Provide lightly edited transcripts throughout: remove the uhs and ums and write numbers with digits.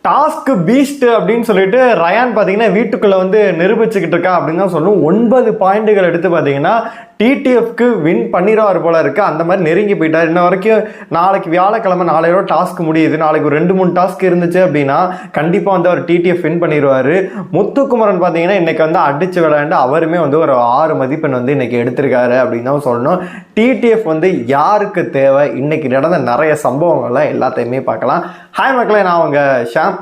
Task Beast அப்படின்னு சொல்லிட்டு rayon பார்த்தீங்கன்னா வீட்டுக்குள்ள வந்து நிரூபிச்சுக்கிட்டு இருக்கா அப்படின்னு தான் சொல்லணும். 9 பாயிண்ட்டுகள் எடுத்து பார்த்தீங்கன்னா டிடிஎஃப்க்கு வின் பண்ணிடுவார் போல இருக்கு. அந்த மாதிரி நெருங்கி போயிட்டார். இன்ன வரைக்கும் நாளைக்கு வியாழக்கிழமை 4 டாஸ்க் முடியுது. நாளைக்கு ஒரு 2-3 டாஸ்க் இருந்துச்சு அப்படின்னா கண்டிப்பாக வந்து அவர் டிடிஎஃப் வின் பண்ணிடுவார். முத்துக்குமரன் பார்த்தீங்கன்னா இன்னைக்கு வந்து அடிச்சு விளையாண்டு அவருமே வந்து ஒரு 6 மதிப்பெண் வந்து இன்னைக்கு எடுத்திருக்காரு அப்படின்னு தான் சொல்லணும். டிடிஎஃப் வந்து யாருக்கு தேவை, இன்னைக்கு நடந்த நிறைய சம்பவங்கள்லாம் எல்லாத்தையுமே பார்க்கலாம். ஹாய் மக்களே, நான் அவங்க ஷாம்.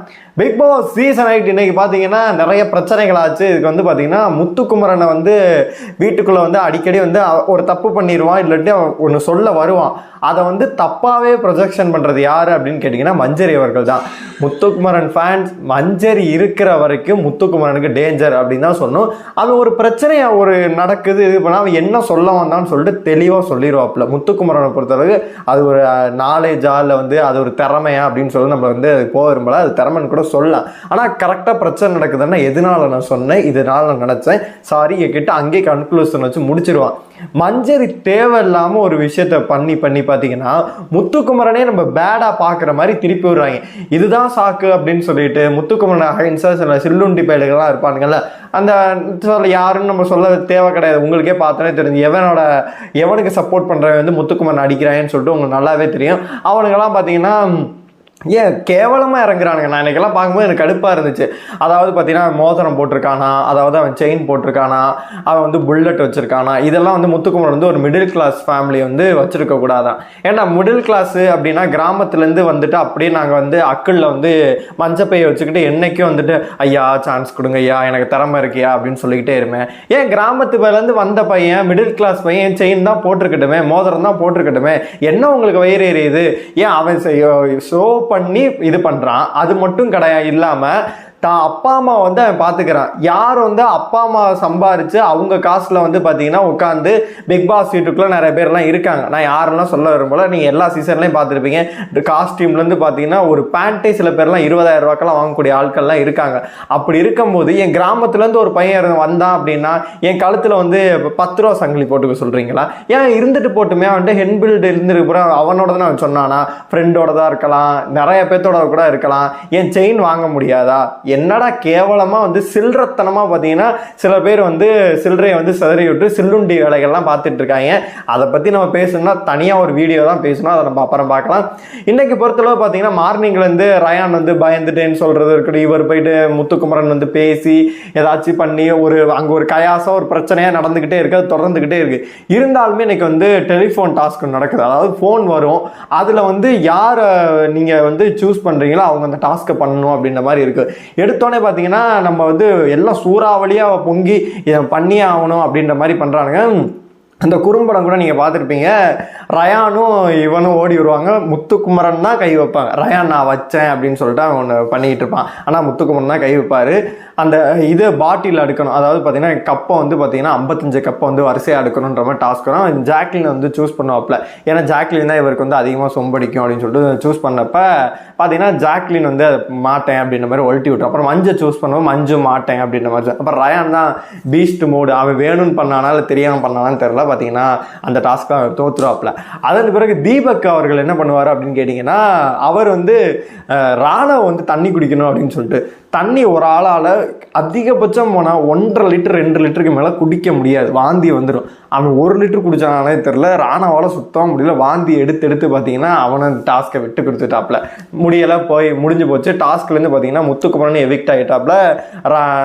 பிக் பாஸ் சீசன் 8 இன்னைக்கு பார்த்தீங்கன்னா நிறைய பிரச்சனைகள் ஆச்சு. இதுக்கு வந்து பார்த்தீங்கன்னா முத்துக்குமரனை வந்து வீட்டுக்குள்ளே வந்து அடிக்கடி வந்து ஒரு தப்பு பண்ணிடுவான், இல்லாட்டி ஒன்று சொல்ல வருவான். அதை வந்து தப்பாகவே ப்ரொஜெக்ஷன் பண்ணுறது யார் அப்படின்னு கேட்டிங்கன்னா மஞ்சரி அவர்கள் தான். முத்துக்குமரன் ஃபேன்ஸ் மஞ்சரி இருக்கிற வரைக்கும் முத்துக்குமரனுக்கு டேஞ்சர் அப்படின்னு தான் சொல்லணும். அவன் ஒரு பிரச்சனையாக ஒரு நடக்குது இது பண்ணால் அவன் என்ன சொல்ல வந்தான்னு சொல்லிட்டு தெளிவாக சொல்லிடுவாப்புல. முத்துக்குமரனை பொறுத்தளவுக்கு அது ஒரு நாலேஜா இல்லை வந்து அது ஒரு திறமையா அப்படின்னு சொல்லி நம்ம வந்து அது போக விரும்பல. அது திறமைன்னு கூட சொல்லலாம். ஆனால் கரெக்டாக பிரச்சனை நடக்குதுன்னா எதனால நான் சொன்னேன், இதனால நான் நினச்சேன், சாரி என்கிட்ட அங்கேயே கன்க்ளூஷன் வச்சு முடிச்சிருவான். மஞ்சரி தேவையில்லாமல் ஒரு விஷயத்த பண்ணி பார்த்தீங்கன்னா முத்துக்குமரனே நம்ம பேடாக பார்க்குற மாதிரி திருப்பி விடுறாங்க. இதுதான் சாக்கு அப்படின்னு சொல்லிட்டு முத்துக்குமரன் சில சில்லுண்டி பயல்கள்லாம் இருப்பானுங்கல்ல, அந்த யாருன்னு நம்ம சொல்ல தேவை கிடையாது. உங்களுக்கே பார்த்தோன்னே தெரிஞ்சு எவனுக்கு சப்போர்ட் பண்ணுறவன் வந்து முத்துக்குமரன் அடிக்கிறான்னு சொல்லிட்டு உங்களுக்கு நல்லாவே தெரியும். அவனுங்கெல்லாம் பார்த்தீங்கன்னா ஏன் கேவலமாக இறங்குறானுங்க. நான் இன்றைக்கெல்லாம் பார்க்கும்போது எனக்கு கடுப்பாக இருந்துச்சு. அதாவது பார்த்தீங்கன்னா மோதிரம் போட்டிருக்கானா, அதாவது அவன் செயின் போட்டிருக்கானா, அவன் வந்து புல்லட் வச்சுருக்கானா, இதெல்லாம் வந்து முத்துக்குமரன் வந்து ஒரு மிடில் கிளாஸ் ஃபேமிலி வந்து வச்சுருக்க கூடாதான். ஏன்னா மிடில் கிளாஸு அப்படின்னா கிராமத்துலேருந்து வந்துட்டு அப்படியே நாங்கள் வந்து அக்கிளில் வந்து மஞ்சப்பையை வச்சுக்கிட்டு என்னைக்கும் வந்துட்டு ஐயா சான்ஸ் கொடுங்க ஐயா, எனக்கு திறமை இருக்கியா அப்படின்னு சொல்லிக்கிட்டே இருப்பேன். ஏன் கிராமத்து பேர்லேருந்து வந்த பையன் மிடில் கிளாஸ் பையன் செயின் தான் போட்டிருக்கட்டுமே, மோதிரம் தான் போட்டிருக்கட்டுமே, என்ன உங்களுக்கு வயிறு எரியுது? ஏன் அவன் ஷோ பண்ணி இது பண்றான். அது மட்டும் கிடையாது, இல்லாம தான் அப்பா அம்மா வந்து அவன் பார்த்துக்கிறான். யார் வந்து அப்பா அம்மா சம்பாரிச்சு அவங்க காசுல வந்து பார்த்தீங்கன்னா உட்காந்து பிக் பாஸ் வீட்டுக்குள்ள நிறைய பேர்லாம் இருக்காங்க. நான் யாரெல்லாம் சொல்ல வரும்போல நீங்கள் எல்லா சீசன்லையும் பார்த்துருப்பீங்க. காஸ்டியூம்லேருந்து பார்த்தீங்கன்னா ஒரு பேண்ட்டே சில பேர்லாம் 20,000 ரூபாய்க்கெல்லாம் வாங்கக்கூடிய ஆட்கள்லாம் இருக்காங்க. அப்படி இருக்கும்போது என் கிராமத்துலேருந்து ஒரு பையன் வந்தான் அப்படின்னா என் கழுத்தில் வந்து 10 ரூபா சங்கிலி போட்டுக்க சொல்கிறீங்களா? ஏன் இருந்துட்டு போட்டுமே, அவன்ட்டு ஹென்பில்டு இருந்துட்டு கூட அவனோட தான் அவன் சொன்னானா, ஃப்ரெண்டோட தான் இருக்கலாம், நிறைய பேர்த்தோட கூட இருக்கலாம், என் செயின் வாங்க முடியாதா? என்னடா கேவலமா வந்து சில்லறத்தனமா பார்த்தீங்கன்னா சில பேர் வந்து சில்லறையை வந்து சிதறி விட்டு சில்லுண்டி வேலைகள்லாம் பார்த்துட்டு இருக்காங்க. அதை பற்றி நம்ம பேசணும்னா தனியாக ஒரு வீடியோ தான் பேசணும், அதை நம்ம அப்புறம் பார்க்கலாம். இன்னைக்கு பொறுத்தளவு பார்த்தீங்கன்னா மார்னிங்லேருந்து ரயான் வந்து பயந்துட்டேன்னு சொல்றது இருக்கட்டும், இவர் போயிட்டு முத்துக்குமரன் வந்து பேசி ஏதாச்சும் பண்ணி அங்கே ஒரு கயாசம் ஒரு பிரச்சனையாக நடந்துக்கிட்டே இருக்கு, அது தொடர்ந்துக்கிட்டே இருக்கு. இருந்தாலுமே இன்னைக்கு வந்து டெலிஃபோன் டாஸ்க் நடக்குது. அதாவது ஃபோன் வரும், அதில் வந்து யாரை நீங்கள் வந்து சூஸ் பண்ணுறீங்களோ அவங்க அந்த டாஸ்க்கை பண்ணணும் அப்படின்ற மாதிரி இருக்கு. எடுத்தோடனே பார்த்தீங்கன்னா நம்ம வந்து எல்லாம் சூறாவளியாக பொங்கி இதை பண்ணியே ஆகணும் அப்படின்ற மாதிரி பண்ணுறானுங்க. அந்த குறும்படம் கூட நீங்கள் பார்த்துருப்பீங்க. ரயானும் இவனும் ஓடி வருவாங்க, முத்துக்குமரன் தான் கை வைப்பாங்க. ரயான் நான் வச்சேன் அப்படின்னு சொல்லிட்டு அவன் ஒன்று பண்ணிக்கிட்டு இருப்பான். ஆனால் முத்துக்குமரன் தான் கை வைப்பார். அந்த இது பாட்டில் அடுக்கணும், அதாவது பார்த்தீங்கன்னா கப்பை வந்து பார்த்தீங்கன்னா 55 கப்பை வந்து வரிசையாக அடுக்கணுன்ற மாதிரி டாஸ்க் வரும். ஜாக்லின் வந்து சூஸ் பண்ணுவாப்பில். ஏன்னா ஜாக்லின் தான் இவருக்கு வந்து அதிகமாக சொம்படிக்கும் அப்படின்னு சொல்லிட்டு சூஸ் பண்ணப்ப பார்த்தீங்கன்னா ஜாக்லின் வந்து மாட்டேன் அப்படின்ற மாதிரி ஒழட்டி விட்டோம். அப்புறம் மஞ்சள் சூஸ் பண்ணுவோம், மஞ்சு மாட்டேன் அப்படின்ற மாதிரி. அப்புறம் ரயான் தான் பீஸ்ட் மூடு, அவன் வேணும்னு பண்ணானா இல்லை தெரியாமல் பண்ணானான்னு தெரியல, பார்த்தீங்கன்னா அந்த டாஸ்க்கை தோத்துருவாப்பில். அதன் பிறகு தீபக் அவர்கள் என்ன பண்ணுவார் அப்படின்னு கேட்டிங்கன்னா, அவர் வந்து ராணவ வந்து தண்ணி குடிக்கணும் அப்படின்னு சொல்லிட்டு தண்ணி ஒரு ஆளால் அதிகபட்சம் போனால் 1.5 லிட்டர் 2 லிட்டருக்கு மேலே குடிக்க முடியாது, வாந்தி வந்துடும். அவன் 1 லிட்டர் குடிச்சானே தெரில, ராணவால் சுத்தமாக முடியல, வாந்தி எடுத்து பார்த்தீங்கன்னா அவனை டாஸ்க்கை விட்டு கொடுத்துட்டாப்புல. முடியலை, முடிஞ்சு போச்சு. டாஸ்க்லேருந்து பார்த்தீங்கன்னா முத்துக்குமரன் எவிக்ட் ஆகிட்டாப்புல,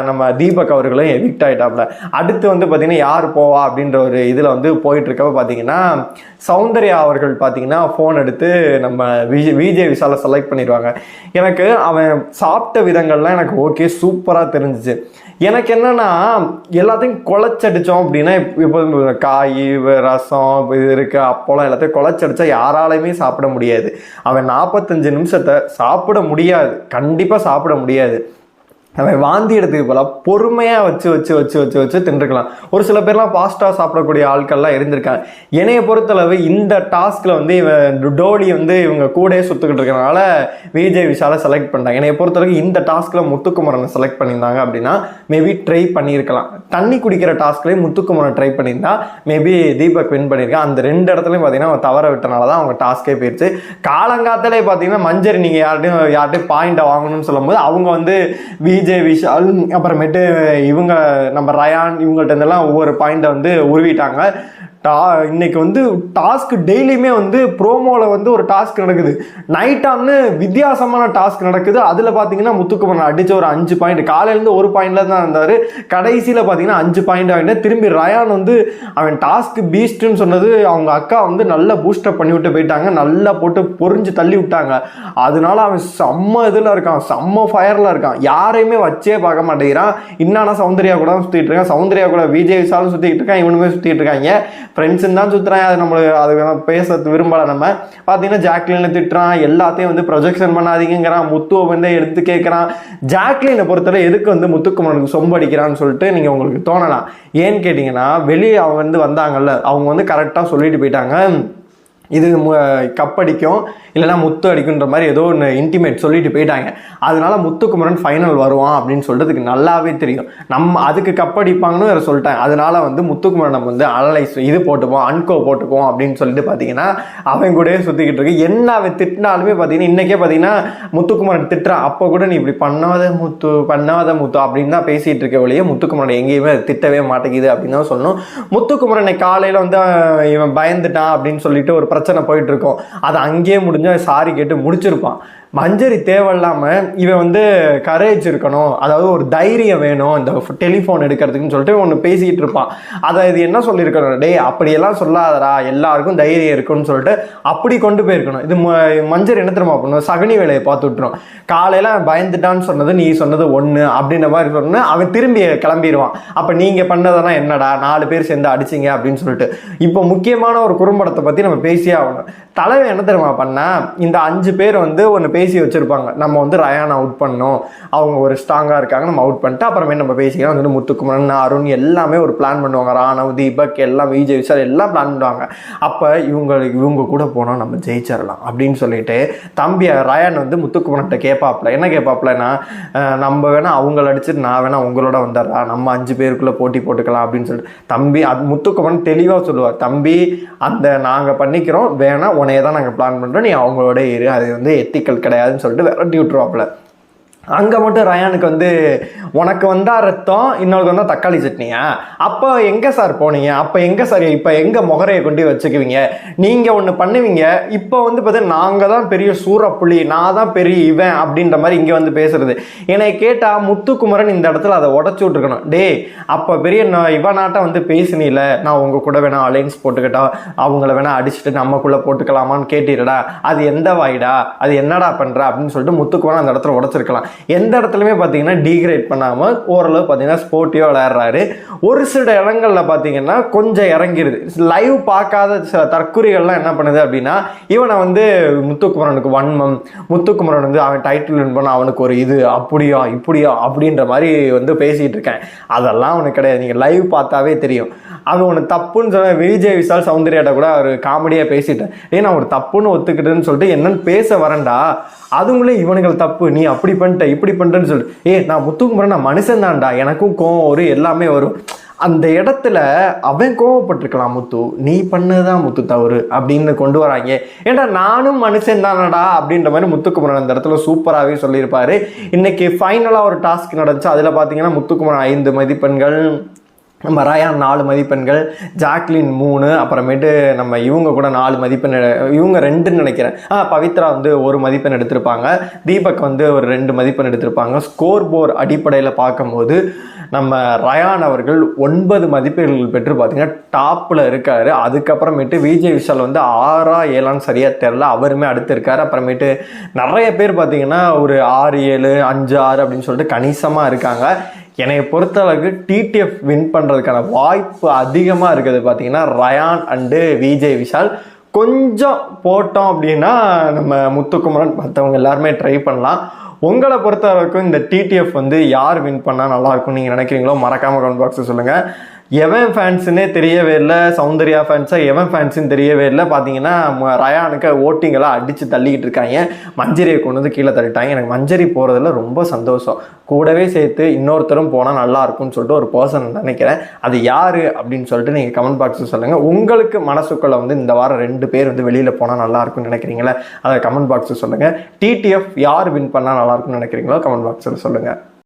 நம்ம தீபக் அவர்களும் எவிக்ட் ஆகிட்டாப்புல. அடுத்து வந்து பார்த்தீங்கன்னா யார் போவா அப்படின்ற ஒரு இதில் வந்து போயிட்டு இருக்கப்ப பார்த்தீங்கன்னா சௌந்தர்யா அவர்கள் பார்த்தீங்கன்னா ஃபோன் எடுத்து நம்ம விஜய் விஷாலை செலக்ட் பண்ணிடுவாங்க. எனக்கு அவன் சாப்பிட்ட விதங்கள்லாம் எனக்கு ஓகே சூப்பராக தெரிஞ்சிச்சு. எனக்கு என்னன்னா எல்லாத்தையும் குழச்சடிச்சோம் அப்படின்னா இப்போ காய் ரசம் இது இருக்கு அப்போலாம் எல்லாத்தையும் குழச்சடிச்சா யாராலையுமே சாப்பிட முடியாது. அவன் 45 நிமிஷத்தை சாப்பிட முடியாது, கண்டிப்பாக சாப்பிட முடியாது. அவன் வாந்தி எடுத்துக்கு போல பொறுமையாக வச்சு தின்றுக்கலாம். ஒரு சில பேர்லாம் ஃபாஸ்ட்டாக சாப்பிடக்கூடிய ஆட்கள்லாம் இருந்திருக்காங்க. என்னைய பொறுத்தளவு இந்த டாஸ்கில் வந்து இவன் டோலி வந்து இவங்க கூடயே சுற்றுக்கிட்டு இருக்கிறனால விஜய் விஷாலை செலக்ட் பண்ணிட்டாங்க. என்னைய பொறுத்தளவுக்கு இந்த டாஸ்கில் முத்துக்குமரனை செலக்ட் பண்ணியிருந்தாங்க அப்படின்னா மேபி ட்ரை பண்ணியிருக்கலாம். தண்ணி குடிக்கிற டாஸ்க்லேயே முத்துக்குமரன் ட்ரை பண்ணியிருந்தா மேபி தீபக் வின் பண்ணியிருக்கான். அந்த 2 இடத்துலையும் பார்த்தீங்கன்னா அவன் தவற விட்டனால தான் அவங்க டாஸ்கே போயிடுச்சு. காலங்காத்தாலே பார்த்தீங்கன்னா மஞ்சரி நீங்கள் யார்ட்டையும் பாயிண்டை வாங்கணும்னு சொல்லும்போது அவங்க வந்து விஜய் விஷால் அப்புறமேட்டு இவங்க நம்ம ரயான் இவங்கள்ட்ட இருந்தெல்லாம் ஒவ்வொரு பாயிண்டை வந்து உருவிட்டாங்க. இன்னைக்கு வந்து டாஸ்க் டெய்லியுமே வந்து ப்ரோமோவில் வந்து ஒரு டாஸ்க் நடக்குது, நைட்டான்னு வித்தியாசமான டாஸ்க் நடக்குது. அதில் பார்த்தீங்கன்னா முத்துக்குமரன் அடித்த ஒரு 5 பாயிண்ட், காலையிலேருந்து 1 பாயிண்ட்ல தான் இருந்தார், கடைசியில் பார்த்தீங்கன்னா 5 பாயிண்ட் ஆகிட்டு திரும்பி ரயான் வந்து அவன் டாஸ்க் பீஸ்ட்னு சொன்னது அவங்க அக்கா வந்து நல்லா பூஸ்டப் பண்ணி விட்டு போயிட்டாங்க, நல்லா போட்டு பொறிஞ்சு தள்ளி விட்டாங்க. அதனால அவன் செம்ம இதில் இருக்கான், செம்ம ஃபயரில் இருக்கான், யாரையுமே வச்சே பார்க்க மாட்டேங்கிறான். இன்னானா சௌந்தர்யா கூட சுற்றிட்டு இருக்கான், சௌந்தர்யா கூட விஜய் விஷாலும் சுற்றிட்டு இருக்கான், இவனுமே சுற்றிட்டு இருக்காங்க. ஃப்ரெண்ட்ஸுன்னு தான் சுற்றுறான், அது நம்மளுக்கு அது பேச விரும்பலை. நம்ம பார்த்தீங்கன்னா ஜாக்லினை திட்டுறான், எல்லாத்தையும் வந்து ப்ரொஜெக்ஷன் பண்ணாதீங்கிறான், முத்துவை வந்து எடுத்து கேட்குறான். ஜாக்லினை பொறுத்தவரை எதுக்கு வந்து முத்துக்குமரனுக்கு சொம்பு அடிக்கிறான்னு சொல்லிட்டு நீங்கள் உங்களுக்கு தோணலாம். ஏன்னு கேட்டிங்கன்னா வெளியே அவங்க வந்து வந்தாங்கல்ல, அவங்க வந்து கரெக்டாக சொல்லிட்டு போயிட்டாங்க இது கப்படிக்கும் இல்லைனா முத்து அடிக்குன்ற மாதிரி ஏதோ ஒன்று இன்டிமேட் சொல்லிட்டு போயிட்டாங்க. அதனால முத்துக்குமரன் ஃபைனல் வருவான் அப்படின்னு சொல்றதுக்கு நல்லாவே தெரியும். நம்ம அதுக்கு கப்படிப்பாங்கன்னு வேறு சொல்லிட்டாங்க. அதனால வந்து முத்துக்குமரன் நம்ம வந்து அனலைஸ் இது போட்டுப்போம், அன்கோ போட்டுப்போம் அப்படின்னு சொல்லிட்டு பார்த்தீங்கன்னா அவன் கூட சுற்றிக்கிட்டு இருக்கு. என்ன அவன் திட்டினாலுமே பார்த்தீங்கன்னா இன்றைக்கே பார்த்தீங்கன்னா முத்துக்குமரன் திட்டுறான், அப்போ கூட நீ இப்படி பண்ணாத முத்து அப்படின்னு தான் பேசிகிட்டு இருக்க வழியே முத்துக்குமரன் எங்கேயுமே திட்டவே மாட்டேங்குது அப்படின்னு தான் சொல்லணும். முத்துக்குமரனை காலையில் வந்து இவன் பயந்துட்டான் அப்படின்னு சொல்லிட்டு ஒரு பிரச்சனை போயிட்டு இருக்கோம், அது அங்கேயே முடிஞ்சு சாரி கேட்டு முடிச்சிருப்பான். மஞ்சரி தேவையில்லாமல் இவன் வந்து கரேஜ் இருக்கணும், அதாவது ஒரு தைரியம் வேணும் இந்த டெலிஃபோன் எடுக்கிறதுக்குன்னு சொல்லிட்டு ஒன்று பேசிகிட்டு இருப்பான். அதை இது என்ன சொல்லியிருக்கணும், டே அப்படியெல்லாம் சொல்லாதடா, எல்லாருக்கும் தைரியம் இருக்குன்னு சொல்லிட்டு அப்படி கொண்டு போயிருக்கணும். இது மஞ்சரி என்ன தெரியுமா பண்ணும், சகனி வேலையை பார்த்து விட்டுரும். காலையில் பயந்துட்டான்னு சொன்னது நீ சொன்னது ஒன்று அப்படின்ற மாதிரி சொன்ன அவன் திரும்பி கிளம்பிடுவான். அப்போ நீங்கள் பண்ணதெல்லாம் என்னடா 4 பேர் சேர்ந்து அடிச்சிங்க அப்படின்னு சொல்லிட்டு. இப்போ முக்கியமான ஒரு குறும்படத்தை பற்றி நம்ம பேசியே ஆகணும். தலைவன் என்ன தெரியுமா பண்ண, இந்த 5 பேர் வந்து ஒன்று பேசி வச்சிருப்பாங்க, நம்ம வந்து ரயான் அவுட் பண்ணோம், அவங்க ஒரு ஸ்ட்ராங்காக இருக்காங்க, நம்ம அவுட் பண்ணிட்டு அப்புறமே நம்ம பேசிக்கலாம். வந்து முத்துக்குமரன் அருண் எல்லாமே ஒரு பிளான் பண்ணுவாங்க, ராணவ் தீபக் எல்லாம் விஜய் விஷால் எல்லாம் பிளான் பண்ணுவாங்க. அப்போ இவங்க கூட போனால் நம்ம ஜெயிச்சிடலாம் அப்படின்னு சொல்லிட்டு தம்பி ரயான் வந்து முத்துக்குமரன்கிட்ட கேட்பாப்ல. என்ன கேட்பாப்லன்னா, நம்ம வேணா அவங்கள அடிச்சுட்டு நான் வேணா உங்களோட வந்துடுறா, நம்ம 5 பேருக்குள்ளே போட்டி போட்டுக்கலாம் அப்படின்னு சொல்லிட்டு தம்பி அது முத்துக்குமரன் தெளிவாக சொல்லுவார், தம்பி அந்த நாங்கள் பண்ணிக்கிறோம், வேணா உனையே தான் நாங்கள் பிளான் பண்ணுறோம், நீ அவங்களோட இரு, அது வந்து எத்திக்கல் கிடையாதுன்னு சொல்லிட்டு விரட்டி விட்டுருவாப்புல. அங்கே மட்டும் ரயானுக்கு வந்து உனக்கு வந்தா ரத்தம், இன்னொருக்கு வந்தால் தக்காளி சட்னியா, அப்போ எங்கே சார் போனீங்க, அப்போ எங்கே சார் இப்போ எங்கே முகரையை கொண்டு வச்சுக்குவீங்க, நீங்கள் ஒன்று பண்ணுவீங்க, இப்போ வந்து பார்த்தீங்கன்னா நாங்கள் தான் பெரிய சூறப்புள்ளி, நான் தான் பெரிய இவன் அப்படின்ற மாதிரி இங்கே வந்து பேசுறது. என்னை கேட்டால் முத்துக்குமரன் இந்த இடத்துல அதை உடச்சி விட்டுருக்கணும். டே அப்போ பெரிய இவனாட்டம் வந்து பேசினில, நான் உங்கள் கூட வேணா அலைன்ஸ் போட்டுக்கிட்டா அவங்கள வேணா அடிச்சுட்டு நம்மக்குள்ளே போட்டுக்கலாமான்னு கேட்டிருடா, அது எந்த வாய்டா, அது என்னடா பண்ணுற அப்படின்னு சொல்லிட்டு முத்துக்குமரன் அந்த இடத்துல உடச்சிருக்கலாம். எந்த இடத்துலையுமே பார்த்தீங்கன்னா டீக்ரேட் பண்ணாமல் ஓரளவு பார்த்தீங்கன்னா ஸ்போர்ட்டிவாக விளையாடுறாரு. ஒரு சில இடங்களில் பார்த்தீங்கன்னா கொஞ்சம் இறங்கிடுது. லைவ் பார்க்காத சில தற்குறிகள்லாம் என்ன பண்ணுது அப்படின்னா, இவனை வந்து முத்துக்குமரனுக்கு வன்மம், முத்துக்குமரன் வந்து அவன் டைட்டில் வின் பண்ண அவனுக்கு ஒரு இது அப்படியா இப்படியா அப்படின்ற மாதிரி வந்து பேசிகிட்டு இருக்கேன். அதெல்லாம் அவனுக்கு கிடையாது, நீங்கள் லைவ் பார்த்தாவே தெரியும். அது ஒன்று தப்புன்னு சொல்ல விஜய் விஷால் சௌந்தர்யாட்ட கூட ஒரு காமெடியாக பேசிட்டேன், நான் ஒரு தப்புன்னு ஒத்துக்கிட்டேன்னு சொல்லிட்டு என்னன்னு பேச வரேன்டா, அதுங்களே இவனுங்கள் தப்பு, நீ அப்படி பண்ணிட்ட இப்படி பண்ணிட்டேன்னு சொல்லிட்டு நான் முத்துக்குமரன் நான் மனுஷன் தான்டா, எனக்கும் கோவம் வரும் எல்லாமே வரும். அந்த இடத்துல அவன் கோவப்பட்டிருக்கலாம், முத்து நீ பண்ணதான் முத்து தவறு அப்படின்னு கொண்டு வராங்க. ஏன்டா நானும் மனுஷன் தானடா அப்படின்ற மாதிரி முத்துக்குமரன் அந்த இடத்துல சூப்பராகவே சொல்லியிருப்பாரு. இன்னைக்கு ஃபைனலாக ஒரு டாஸ்க் நடந்துச்சு, அதில் பார்த்தீங்கன்னா முத்துக்குமரன் 5 மதிப்பெண்கள், நம்ம ரயான் 4 மதிப்பெண்கள், ஜாக்லின் 3, அப்புறமேட்டு நம்ம இவங்க கூட 4 மதிப்பெண், இவங்க 2ன்னு நினைக்கிறேன், பவித்ரா வந்து 1 மதிப்பெண் எடுத்திருப்பாங்க, தீபக் வந்து ஒரு 2 மதிப்பெண் எடுத்திருப்பாங்க. ஸ்கோர் போர்டு அடிப்படையில் பார்க்கும்போது நம்ம ரயான் அவர்கள் 9 மதிப்பெண்கள் பெற்று பார்த்தீங்கன்னா டாப்பில் இருக்காரு. அதுக்கப்புறமேட்டு விஜய் விஷால் வந்து 6ஆ 7ஆன்னு சரியாக தெரில, அவருமே அடுத்து இருக்காரு. அப்புறமேட்டு நிறைய பேர் பார்த்தீங்கன்னா ஒரு 6, 7, 5, 6 அப்படின்னு சொல்லிட்டு கணிசமாக இருக்காங்க. என்னை பொறுத்தளவுக்கு டிடிஎஃப் வின் பண்ணுறதுக்கான வாய்ப்பு அதிகமாக இருக்குது பார்த்தீங்கன்னா ரயான் அண்டு விஜய் விஷால். கொஞ்சம் போட்டோம் அப்படின்னா நம்ம முத்துக்குமரன் மற்றவங்க எல்லாருமே ட்ரை பண்ணலாம். உங்களை பொறுத்த வரைக்கும் இந்த டிடிஎஃப் வந்து யார் வின் பண்ணால் நல்லாயிருக்கும் நீங்கள் நினைக்கிறீங்களோ மறக்காமல் கமெண்ட் பாக்ஸில் சொல்லுங்கள். எவன் ஃபேன்ஸுன்னே தெரியவே இல்லை, சௌந்தர்யா ஃபேன்ஸாக எவன் ஃபேன்ஸுன்னு தெரியவே இல்லை. பார்த்தீங்கன்னா ரயானுக்கு ஓட்டிங்கெல்லாம் அடித்து தள்ளிக்கிட்டு இருக்காங்க, மஞ்சரியை கொண்டு வந்து கீழே தள்ளிட்டாங்க. எனக்கு மஞ்சரி போகிறதுல ரொம்ப சந்தோஷம். கூடவே சேர்த்து இன்னொருத்தரும் போனால் நல்லா இருக்கும்னு சொல்லிட்டு ஒரு பர்சன் நினைக்கிறேன். அது யார் அப்படின்னு சொல்லிட்டு நீங்கள் கமெண்ட் பாக்ஸில் சொல்லுங்கள். உங்களுக்கு மனசுக்குள்ளே வந்து இந்த வாரம் 2 பேர் வந்து வெளியில் போனால் நல்லா இருக்கும்னு நினைக்கிறீங்களே, அதை கமெண்ட் பாக்ஸில் சொல்லுங்கள். டிடிஎஃப் யார் வின் பண்ணால் நல்லா இருக்கும்னு நினைக்கிறீங்களோ கமெண்ட் பாக்ஸில் சொல்லுங்கள்.